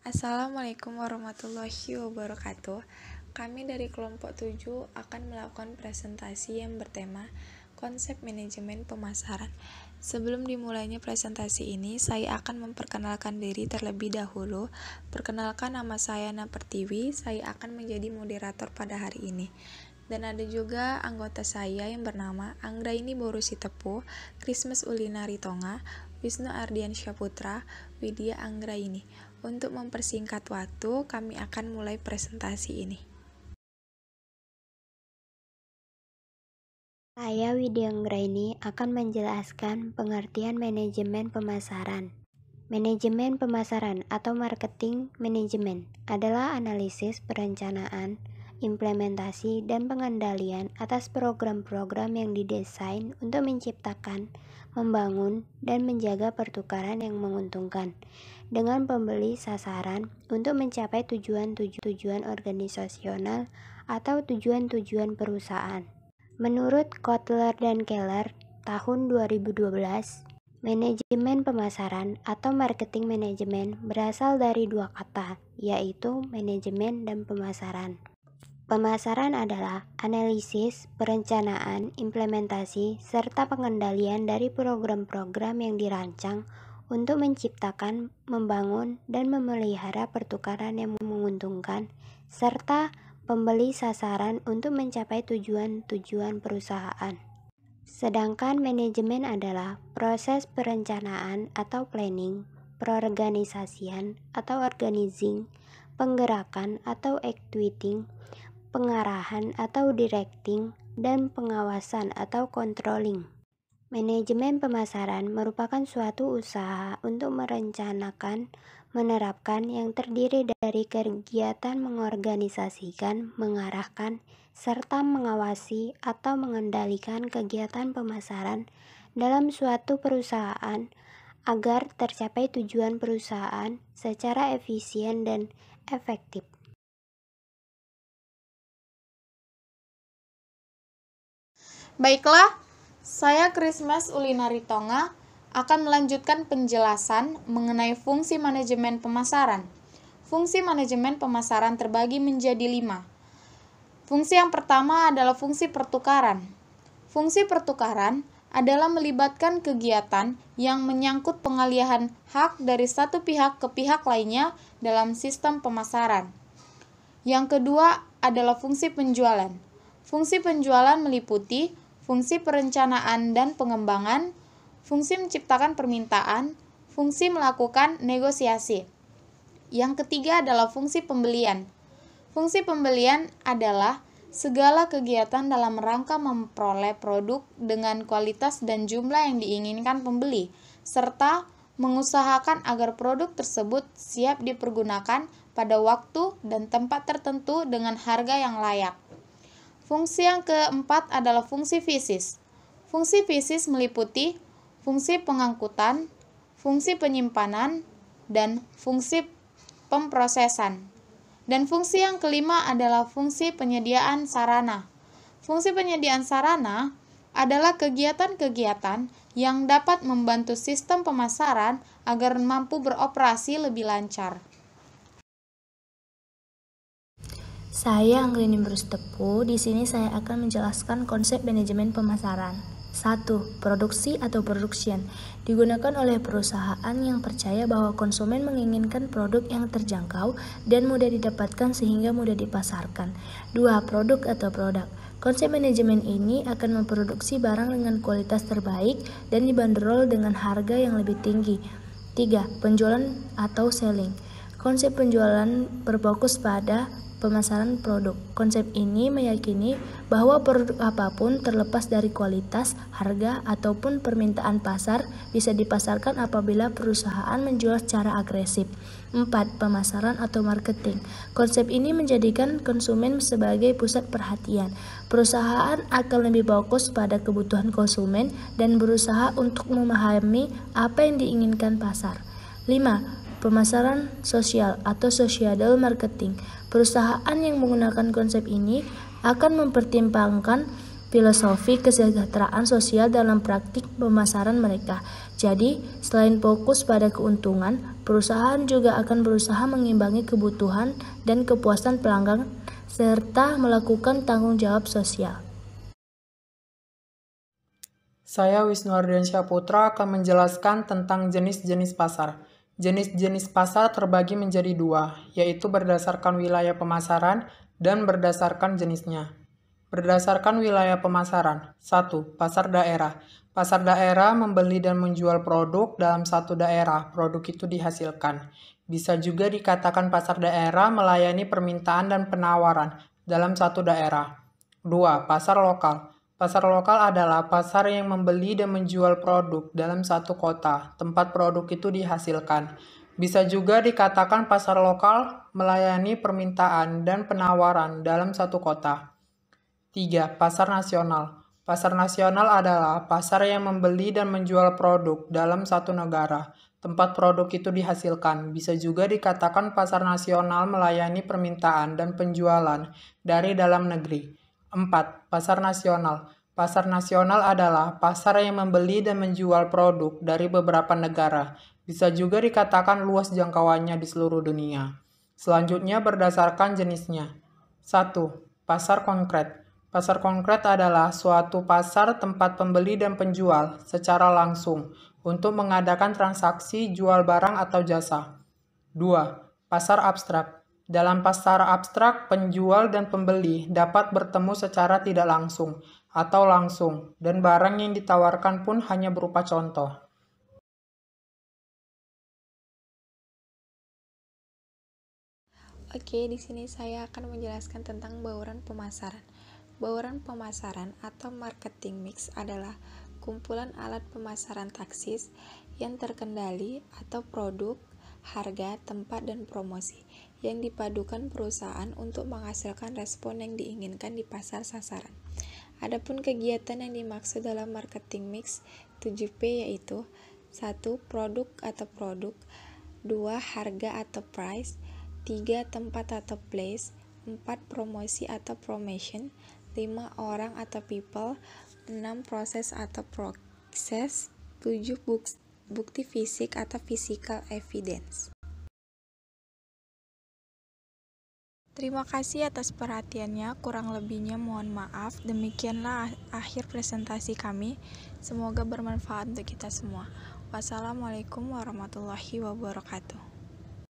Assalamualaikum warahmatullahi wabarakatuh. Kami dari kelompok 7 akan melakukan presentasi yang bertema konsep manajemen pemasaran. Sebelum dimulainya presentasi ini, saya akan memperkenalkan diri terlebih dahulu. Perkenalkan, nama saya Ana Pertiwi, saya akan menjadi moderator pada hari ini. Dan ada juga anggota saya yang bernama Anggraini Borusitepu, Christmas Ulina Ritonga, Wisnu Ardiansyah Putra, Widya Anggraini. Untuk mempersingkat waktu, kami akan mulai presentasi ini. Saya Widya Anggraini akan menjelaskan pengertian manajemen pemasaran. Manajemen pemasaran atau marketing manajemen adalah analisis, perencanaan, implementasi, dan pengendalian atas program-program yang didesain untuk menciptakan, membangun, dan menjaga pertukaran yang menguntungkan dengan pembeli sasaran untuk mencapai tujuan-tujuan organisasional atau tujuan-tujuan perusahaan. Menurut Kotler dan Keller tahun 2012, manajemen pemasaran atau marketing manajemen berasal dari dua kata, yaitu manajemen dan pemasaran. Pemasaran adalah analisis, perencanaan, implementasi, serta pengendalian dari program-program yang dirancang untuk menciptakan, membangun, dan memelihara pertukaran yang menguntungkan, serta pembeli sasaran untuk mencapai tujuan-tujuan perusahaan. Sedangkan manajemen adalah proses perencanaan atau planning, perorganisasian atau organizing, penggerakan atau actuating, pengarahan atau directing, dan pengawasan atau controlling. Manajemen pemasaran merupakan suatu usaha untuk merencanakan, menerapkan yang terdiri dari kegiatan mengorganisasikan, mengarahkan, serta mengawasi atau mengendalikan kegiatan pemasaran dalam suatu perusahaan agar tercapai tujuan perusahaan secara efisien dan efektif. Baiklah, saya Christmas Ulina Ritonga akan melanjutkan penjelasan mengenai fungsi manajemen pemasaran. Fungsi manajemen pemasaran terbagi menjadi 5. Fungsi yang pertama adalah fungsi pertukaran. Fungsi pertukaran adalah melibatkan kegiatan yang menyangkut pengalihan hak dari satu pihak ke pihak lainnya dalam sistem pemasaran. Yang kedua adalah fungsi penjualan. Fungsi penjualan meliputi fungsi perencanaan dan pengembangan, fungsi menciptakan permintaan, fungsi melakukan negosiasi. Yang ketiga adalah fungsi pembelian. Fungsi pembelian adalah segala kegiatan dalam rangka memperoleh produk dengan kualitas dan jumlah yang diinginkan pembeli, serta mengusahakan agar produk tersebut siap dipergunakan pada waktu dan tempat tertentu dengan harga yang layak. Fungsi yang keempat adalah fungsi fisis. Fungsi fisis meliputi fungsi pengangkutan, fungsi penyimpanan, dan fungsi pemrosesan. Dan fungsi yang kelima adalah fungsi penyediaan sarana. Fungsi penyediaan sarana adalah kegiatan-kegiatan yang dapat membantu sistem pemasaran agar mampu beroperasi lebih lancar. Saya Anggraini Borusitepu. Di sini saya akan menjelaskan konsep manajemen pemasaran. 1. Produksi atau production digunakan oleh perusahaan yang percaya bahwa konsumen menginginkan produk yang terjangkau dan mudah didapatkan sehingga mudah dipasarkan. 2. Produk atau produk. Konsep manajemen ini akan memproduksi barang dengan kualitas terbaik dan dibanderol dengan harga yang lebih tinggi. 3. Penjualan atau selling. Konsep penjualan berfokus pada pemasaran produk. Konsep ini meyakini bahwa produk apapun terlepas dari kualitas, harga, ataupun permintaan pasar bisa dipasarkan apabila perusahaan menjual secara agresif. 4. Pemasaran atau marketing. Konsep ini menjadikan konsumen sebagai pusat perhatian. Perusahaan akan lebih fokus pada kebutuhan konsumen dan berusaha untuk memahami apa yang diinginkan pasar. 5. Pemasaran sosial atau social marketing. Perusahaan yang menggunakan konsep ini akan mempertimbangkan filosofi kesejahteraan sosial dalam praktik pemasaran mereka. Jadi, selain fokus pada keuntungan, perusahaan juga akan berusaha mengimbangi kebutuhan dan kepuasan pelanggan serta melakukan tanggung jawab sosial. Saya Wisnu Ardiansyah Putra akan menjelaskan tentang jenis-jenis pasar. Jenis-jenis pasar terbagi menjadi dua, yaitu berdasarkan wilayah pemasaran dan berdasarkan jenisnya. Berdasarkan wilayah pemasaran. 1. Pasar daerah. Pasar daerah membeli dan menjual produk dalam satu daerah, produk itu dihasilkan. Bisa juga dikatakan pasar daerah melayani permintaan dan penawaran dalam satu daerah. 2. Pasar lokal. Pasar lokal adalah pasar yang membeli dan menjual produk dalam satu kota, tempat produk itu dihasilkan. Bisa juga dikatakan pasar lokal melayani permintaan dan penawaran dalam satu kota. 3. Pasar nasional. Pasar nasional adalah pasar yang membeli dan menjual produk dalam satu negara, tempat produk itu dihasilkan. Bisa juga dikatakan pasar nasional melayani permintaan dan penjualan dari dalam negeri. 4. Pasar nasional. Pasar nasional adalah pasar yang membeli dan menjual produk dari beberapa negara. Bisa juga dikatakan luas jangkauannya di seluruh dunia. Selanjutnya berdasarkan jenisnya. 1. Pasar konkret. Pasar konkret adalah suatu pasar tempat pembeli dan penjual secara langsung untuk mengadakan transaksi jual barang atau jasa. 2. Pasar abstrak. Dalam pasar abstrak, penjual dan pembeli dapat bertemu secara tidak langsung atau langsung, dan barang yang ditawarkan pun hanya berupa contoh. Oke, di sini saya akan menjelaskan tentang bauran pemasaran. Bauran pemasaran atau marketing mix adalah kumpulan alat pemasaran taksis yang terkendali atau produk, harga, tempat, dan promosi yang dipadukan perusahaan untuk menghasilkan respon yang diinginkan di pasar sasaran. Adapun kegiatan yang dimaksud dalam marketing mix 7P yaitu 1. Produk atau produk, 2. Harga atau price, 3. Tempat atau place, 4. Promosi atau promotion, 5. Orang atau people, 6. Proses atau proses, 7. Bukti fisik atau physical evidence. Terima kasih atas perhatiannya, kurang lebihnya mohon maaf. Demikianlah akhir presentasi kami. Semoga bermanfaat untuk kita semua. Wassalamualaikum warahmatullahi wabarakatuh.